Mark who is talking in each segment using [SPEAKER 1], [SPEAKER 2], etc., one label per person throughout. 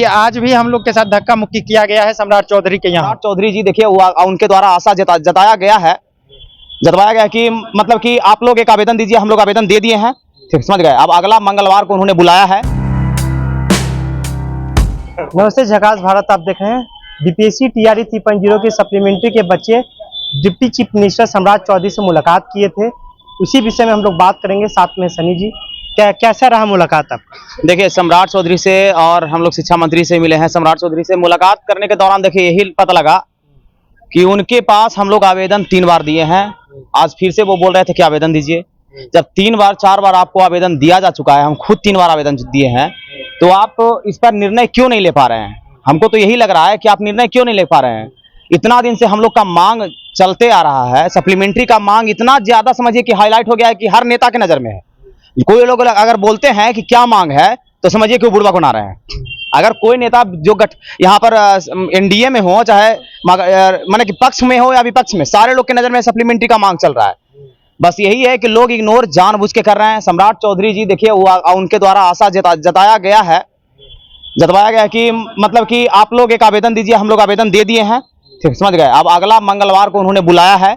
[SPEAKER 1] आज भी हम लोग के साथ धक्का मुक्की किया गया है सम्राट चौधरी के यहाँ।
[SPEAKER 2] सम्राट चौधरी जी देखिए, उनके द्वारा आशा जताया गया कि मतलब कि आप लोग एक आवेदन दीजिए, हम लोग आवेदन दे दिए हैं, ठीक समझ गए। अब अगला मंगलवार को उन्होंने बुलाया है।
[SPEAKER 1] नमस्ते, झकास भारत आप देख रहे हैं। बीपीएससी टीआरई 3.0 के सप्लीमेंट्री के बच्चे डिप्टी चीफ मिनिस्टर सम्राट चौधरी से मुलाकात किए थे, उसी विषय में हम लोग बात करेंगे। साथ में सनी जी, कैसा रहा मुलाकात आपका?
[SPEAKER 2] देखिए, सम्राट चौधरी से और हम लोग शिक्षा मंत्री से मिले हैं। सम्राट चौधरी से मुलाकात करने के दौरान देखिए यही पता लगा कि उनके पास हम लोग आवेदन 3 बार दिए हैं। आज फिर से वो बोल रहे थे कि आवेदन दीजिए। जब 3 बार 4 बार आपको आवेदन दिया जा चुका है, हम खुद 3 बार आवेदन दिए हैं, तो आप इस पर निर्णय क्यों नहीं ले पा रहे हैं? हमको तो यही लग रहा है कि आप निर्णय क्यों नहीं ले पा रहे हैं। इतना दिन से हम लोग का मांग चलते आ रहा है, सप्लीमेंट्री का मांग इतना ज्यादा समझिए कि हाईलाइट हो गया है कि हर नेता के नजर में है। कोई लोग अगर बोलते हैं कि क्या मांग है तो समझिए कि वो बुड़बक बना रहे हैं। अगर कोई नेता जो यहाँ पर एनडीए में हो, चाहे माने कि पक्ष में हो या विपक्ष में, सारे लोग के नजर में सप्लीमेंट्री का मांग चल रहा है। बस यही है कि लोग इग्नोर जानबूझ के कर रहे हैं। सम्राट चौधरी जी देखिए, उनके द्वारा आशा जताया गया कि मतलब कि आप लोग एक आवेदन दीजिए, हम लोग आवेदन दे दिए हैं, ठीक समझ गए। अब अगला मंगलवार को उन्होंने बुलाया है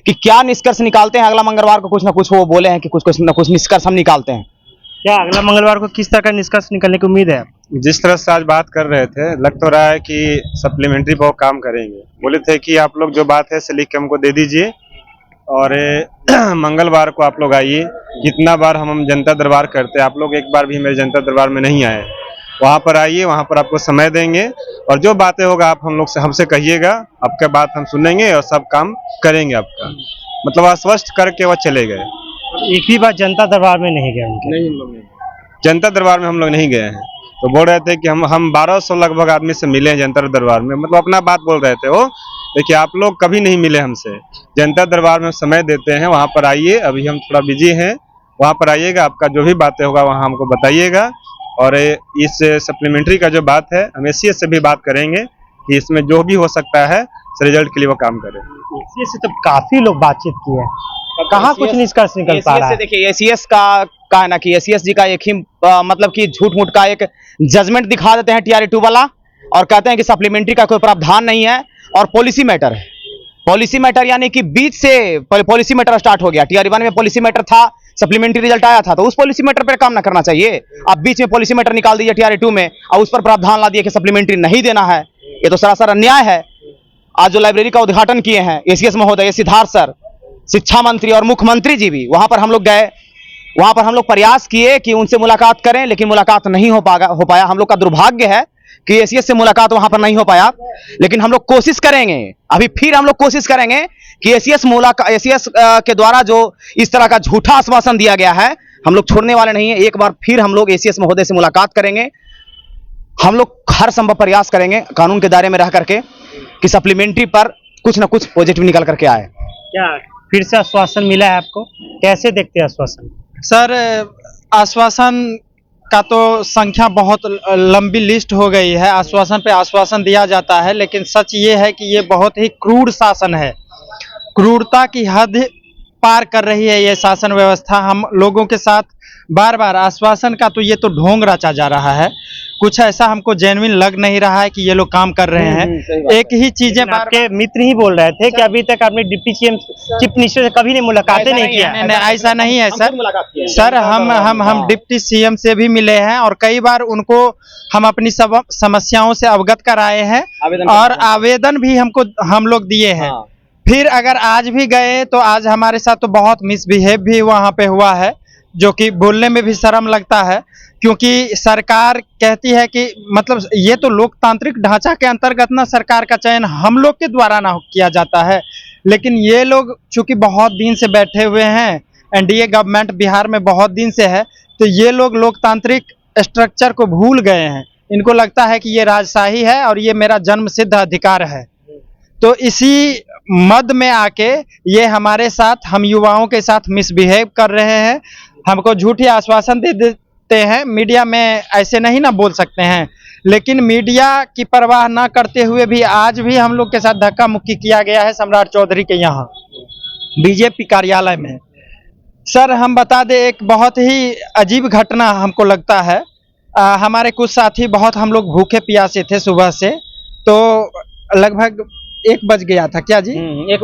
[SPEAKER 2] कि क्या निष्कर्ष निकालते हैं। अगला मंगलवार को कुछ ना कुछ वो बोले हैं कि कुछ ना कुछ निष्कर्ष हम निकालते हैं।
[SPEAKER 1] क्या अगला मंगलवार को किस तरह का निष्कर्ष निकलने की उम्मीद है?
[SPEAKER 3] जिस तरह से आज बात कर रहे थे, लग तो रहा है कि सप्लीमेंट्री बहुत काम करेंगे। बोले थे कि आप लोग जो बात है से लिख के हमको दे दीजिए और मंगलवार को आप लोग आइए। कितना बार हम जनता दरबार करते हैं, आप लोग एक बार भी मेरे जनता दरबार में नहीं आए। वहाँ पर आइए, वहाँ पर आपको समय देंगे और जो बातें होगा आप हम लोग से हमसे कहिएगा, आपका बात हम सुनेंगे और सब काम करेंगे आपका। मतलब आश्वस्त करके वह चले गए।
[SPEAKER 1] एक भी बार जनता दरबार में नहीं गए?
[SPEAKER 3] नहीं, हम लोग नहीं, जनता दरबार में हम लोग नहीं गए हैं। तो बोल रहे थे कि हम 1200 लगभग आदमी से मिले हैं जनता दरबार में, मतलब अपना बात बोल रहे थे वो। देखिए, आप लोग कभी नहीं मिले हमसे। जनता दरबार में समय देते हैं, वहाँ पर आइए। अभी हम थोड़ा बिजी हैं, वहाँ पर आइएगा, आपका जो भी बातें होगा वहाँ हमको बताइएगा। और इस सप्लीमेंट्री का जो बात है, हम एसीएस से भी बात करेंगे कि इसमें जो भी हो सकता है रिजल्ट के लिए वो काम करें।
[SPEAKER 1] एसीएस से तो काफी लोग बातचीत किए हैं, कहाँ कुछ निष्कर्ष निकल पा रहा है?
[SPEAKER 2] देखिए, एसीएस का है ना कि एसीएस जी का एक ही मतलब कि झूठ मूठ का एक जजमेंट दिखा देते हैं टीआरई 2 वाला, और कहते हैं कि सप्लीमेंट्री का कोई प्रावधान नहीं है और पॉलिसी मैटर है। पॉलिसी मैटर यानी कि बीच से पॉलिसी मैटर स्टार्ट हो गया। टीआरई 1 में पॉलिसी मैटर था, सप्लीमेंट्री रिजल्ट आया था, तो उस पॉलिसी मैटर पर काम ना करना चाहिए। आप बीच में पॉलिसी मैटर निकाल दीजिए टीआरई 2 में और उस पर प्रावधान ला दिए कि सप्लीमेंट्री नहीं देना है। ये तो सरासर अन्याय है। आज जो लाइब्रेरी का उद्घाटन किए हैं एसीएस महोदय सिद्धार्थ सर, शिक्षा मंत्री और मुख्यमंत्री जी भी, वहां पर हम लोग गए, वहां पर हम लोग प्रयास किए कि उनसे मुलाकात करें, लेकिन मुलाकात नहीं हो पाया। हम लोग का दुर्भाग्य है कि एसीएस से मुलाकात वहां पर नहीं हो पाया, लेकिन हम लोग कोशिश करेंगे। अभी फिर हम लोग कोशिश करेंगे कि एसीएस के द्वारा जो इस तरह का झूठा आश्वासन दिया गया है, हम लोग छोड़ने वाले नहीं है। एक बार फिर हम लोग एसीएस महोदय से मुलाकात करेंगे। हम लोग हर संभव प्रयास करेंगे कानून के दायरे में रह करके कि सप्लीमेंट्री पर कुछ ना कुछ पॉजिटिव निकल करके आए।
[SPEAKER 1] क्या फिर से आश्वासन मिला है आपको? कैसे देखते हैं आश्वासन?
[SPEAKER 4] सर, आश्वासन का तो संख्या बहुत लंबी लिस्ट हो गई है। आश्वासन पे आश्वासन दिया जाता है, लेकिन सच ये है कि ये बहुत ही क्रूर शासन है। क्रूरता की हद पार कर रही है ये शासन व्यवस्था। हम लोगों के साथ बार बार आश्वासन का तो ये तो ढोंग रचा जा रहा है। कुछ ऐसा हमको जेन्युइन लग नहीं रहा है कि ये लोग काम कर रहे हैं। एक ही चीजें
[SPEAKER 1] आपके मित्र ही बोल रहे थे कि अभी तक आपने डिप्टी चीफ मिनिस्टर से कभी नहीं मुलाकातें नहीं किया।
[SPEAKER 4] ऐसा नहीं है सर। हम डिप्टी सीएम से भी मिले हैं और कई बार उनको हम अपनी सब समस्याओं से अवगत कराए हैं और आवेदन भी हम लोग दिए हैं। फिर अगर आज भी गए तो आज हमारे साथ तो बहुत मिसबिहेव भी वहाँ पे हुआ है, जो कि बोलने में भी शर्म लगता है, क्योंकि सरकार कहती है कि मतलब ये तो लोकतांत्रिक ढांचा के अंतर्गत ना सरकार का चयन हम लोग के द्वारा ना किया जाता है, लेकिन ये लोग चूंकि बहुत दिन से बैठे हुए हैं, एनडीए गवर्नमेंट बिहार में बहुत दिन से है, तो ये लोग लोकतांत्रिक स्ट्रक्चर को भूल गए हैं। इनको लगता है कि ये राजशाही है और ये मेरा जन्म सिद्ध अधिकार है। तो इसी मद में आके ये हमारे साथ, हम युवाओं के साथ मिसबिहेव कर रहे हैं। हमको झूठी आश्वासन दे देते हैं। मीडिया में ऐसे नहीं ना बोल सकते हैं, लेकिन मीडिया की परवाह ना करते हुए भी आज भी हम लोग के साथ धक्का मुक्की किया गया है सम्राट चौधरी के यहाँ बीजेपी कार्यालय में। सर, हम बता दें, एक बहुत ही अजीब घटना हमको लगता है। हमारे कुछ साथी बहुत हम लोग भूखे प्यासे थे सुबह से, तो लगभग 1 बज गया था क्या जी? एक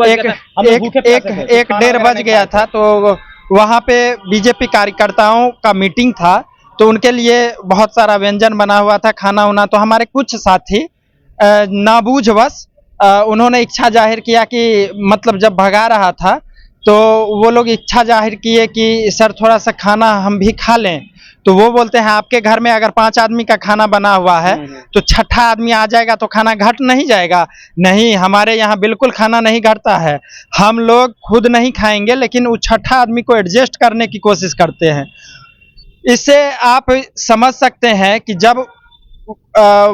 [SPEAKER 4] डेढ़ बज गया था। तो वहाँ पे बीजेपी कार्यकर्ताओं का मीटिंग था, तो उनके लिए बहुत सारा व्यंजन बना हुआ था, खाना उना। तो हमारे कुछ साथी नाबूझवश उन्होंने इच्छा जाहिर किया कि मतलब जब भगा रहा था तो वो लोग इच्छा जाहिर किए कि सर थोड़ा सा खाना हम भी खा लें। तो वो बोलते हैं आपके घर में अगर 5 आदमी का खाना बना हुआ है तो छठा आदमी आ जाएगा तो खाना घट नहीं जाएगा? नहीं, हमारे यहाँ बिल्कुल खाना नहीं घटता है। हम लोग खुद नहीं खाएंगे, लेकिन वो छठा आदमी को एडजस्ट करने की कोशिश करते हैं। इससे आप समझ सकते हैं कि जब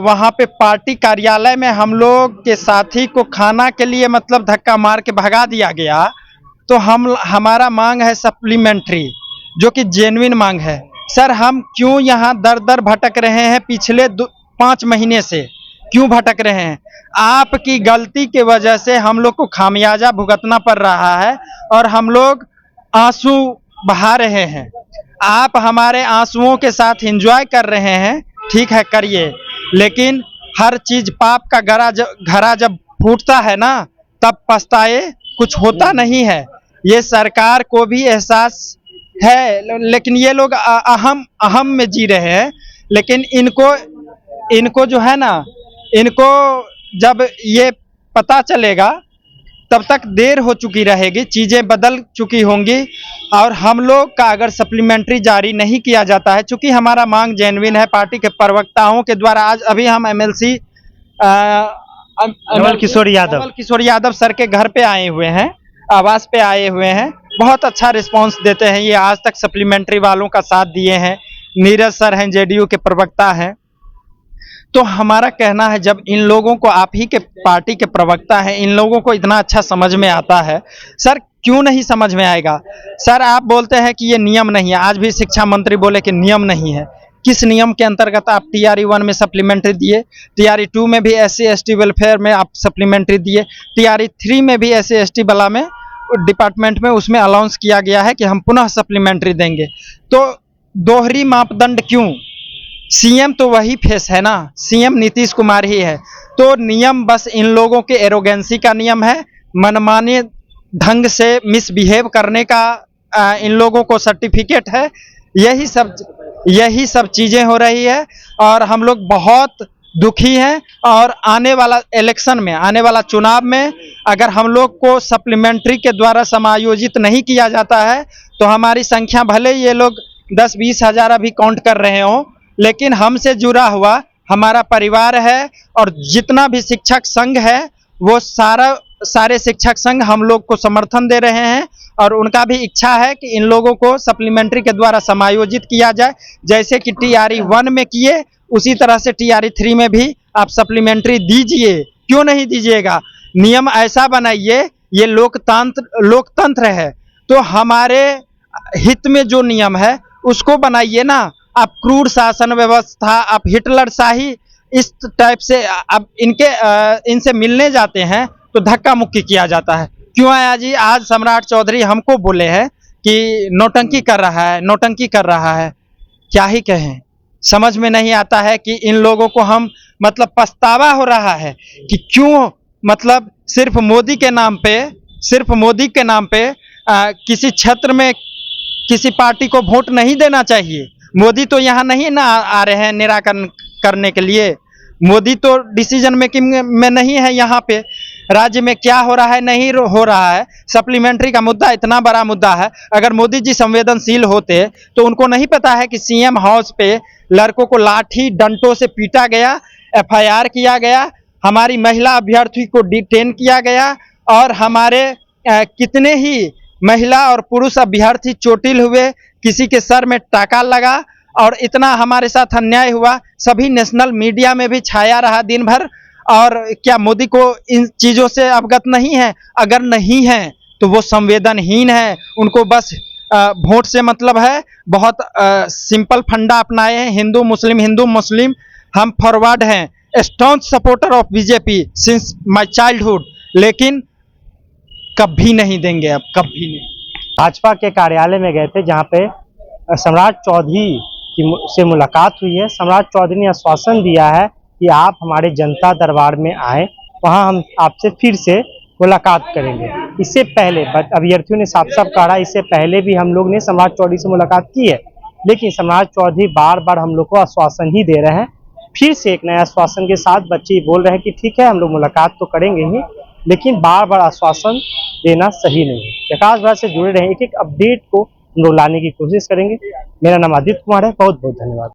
[SPEAKER 4] वहाँ पे पार्टी कार्यालय में हम लोग के साथी को खाना के लिए मतलब धक्का मार के भगा दिया गया, तो हमारा मांग है सप्लीमेंट्री, जो कि जेन्युइन मांग है। सर हम क्यों यहाँ दर दर भटक रहे हैं? पिछले 5 महीने से क्यों भटक रहे हैं? आपकी गलती के वजह से हम लोग को खामियाजा भुगतना पड़ रहा है और हम लोग आंसू बहा रहे हैं। आप हमारे आंसुओं के साथ एंजॉय कर रहे हैं, ठीक है करिए, लेकिन हर चीज पाप का घड़ा जब फूटता है ना, तब पछताए कुछ होता नहीं है। ये सरकार को भी एहसास है, लेकिन ये लोग अहम में जी रहे हैं। लेकिन इनको जो है ना, इनको जब ये पता चलेगा तब तक देर हो चुकी रहेगी, चीजें बदल चुकी होंगी। और हम लोग का अगर सप्लीमेंट्री जारी नहीं किया जाता है, चूंकि हमारा मांग जेन्युइन है, पार्टी के प्रवक्ताओं के द्वारा आज अभी हम एमएलसी
[SPEAKER 1] नवल
[SPEAKER 4] किशोर यादव सर के घर पे आए हुए हैं, आवास पे आए हुए हैं। बहुत अच्छा रिस्पांस देते हैं ये, आज तक सप्लीमेंट्री वालों का साथ दिए हैं। नीरज सर हैं, जेडीयू के प्रवक्ता हैं। तो हमारा कहना है, जब इन लोगों को, आप ही के पार्टी के प्रवक्ता हैं, इन लोगों को इतना अच्छा समझ में आता है, सर क्यों नहीं समझ में आएगा? सर आप बोलते हैं कि ये नियम नहीं है, आज भी शिक्षा मंत्री बोले कि नियम नहीं है। किस नियम के अंतर्गत आप TRE 1 में सप्लीमेंट्री दिए? TRE 2 में भी SC ST वेलफेयर में आप सप्लीमेंट्री दिए? TRE 3 में भी SC ST वाला में डिपार्टमेंट में उसमें अलाउंस किया गया है कि हम पुनः सप्लीमेंट्री देंगे। तो दोहरी मापदंड क्यों? सीएम तो वही फेस है ना, सीएम नीतीश कुमार ही है। तो नियम बस इन लोगों के एरोगेंसी का नियम है, मनमाने ढंग से मिसबिहेव करने का इन लोगों को सर्टिफिकेट है। यही सब चीजें हो रही है और हम लोग बहुत दुखी हैं। और आने वाला इलेक्शन में, आने वाला चुनाव में अगर हम लोग को सप्लीमेंट्री के द्वारा समायोजित नहीं किया जाता है तो हमारी संख्या भले ये लोग 10-20 हजार अभी काउंट कर रहे हों, लेकिन हमसे जुड़ा हुआ हमारा परिवार है और जितना भी शिक्षक संघ है वो सारे शिक्षक संघ हम लोग को समर्थन दे रहे हैं और उनका भी इच्छा है कि इन लोगों को सप्लीमेंट्री के द्वारा समायोजित किया जाए। जैसे कि TRE 1 में किए, उसी तरह से TRE 3 में भी आप सप्लीमेंट्री दीजिए। क्यों नहीं दीजिएगा? नियम ऐसा बनाइए, ये लोकतंत्र है, तो हमारे हित में जो नियम है उसको बनाइए ना। आप क्रूर शासन व्यवस्था, आप हिटलर शाही, इस टाइप से अब इनसे मिलने जाते हैं तो धक्का मुक्की किया जाता है। क्यों आया जी? आज सम्राट चौधरी हमको बोले हैं कि नौटंकी कर रहा है। क्या ही कहें, समझ में नहीं आता है कि इन लोगों को हम मतलब पछतावा हो रहा है कि क्यों मतलब सिर्फ मोदी के नाम पे किसी क्षेत्र में किसी पार्टी को वोट नहीं देना चाहिए। मोदी तो यहाँ नहीं ना आ रहे हैं निराकरण करने के लिए, मोदी तो डिसीजन मेकिंग में नहीं है। यहाँ पे राज्य में क्या हो रहा है, नहीं हो रहा है। सप्लीमेंट्री का मुद्दा इतना बड़ा मुद्दा है, अगर मोदी जी संवेदनशील होते तो उनको नहीं पता है कि CM हाउस पे लड़कों को लाठी डंडों से पीटा गया, FIR किया गया, हमारी महिला अभ्यर्थी को डिटेन किया गया और हमारे कितने ही महिला और पुरुष अभ्यर्थी चोटिल हुए, किसी के सर में टाका लगा और इतना हमारे साथ अन्याय हुआ। सभी नेशनल मीडिया में भी छाया रहा दिन भर। और क्या मोदी को इन चीज़ों से अवगत नहीं है? अगर नहीं है तो वो संवेदनहीन है, उनको बस वोट से मतलब है। बहुत सिंपल फंडा अपनाए हैं, हिंदू मुस्लिम। हम फॉरवर्ड हैं, staunch supporter of BJP since my childhood, लेकिन कभी नहीं देंगे, अब कभी नहीं।
[SPEAKER 1] भाजपा के कार्यालय में गए थे जहां पे सम्राट चौधरी से मुलाकात हुई है। सम्राट चौधरी ने आश्वासन दिया है कि आप हमारे जनता दरबार में आए, वहां हम आपसे फिर से मुलाकात करेंगे। इससे पहले अभ्यर्थियों ने साफ साफ कहा, इससे पहले भी हम लोग ने सम्राट चौधरी से मुलाकात की है, लेकिन सम्राट चौधरी बार बार हम लोग को आश्वासन ही दे रहे हैं। फिर से एक नया आश्वासन के साथ बच्चे बोल रहे हैं कि ठीक है हम लोग मुलाकात तो करेंगे ही, लेकिन बार बार आश्वासन देना सही नहीं है। जकास भारत से जुड़े रहें, एक एक अपडेट को हम लोग लाने की कोशिश करेंगे। मेरा नाम आदित्य कुमार है, बहुत बहुत धन्यवाद।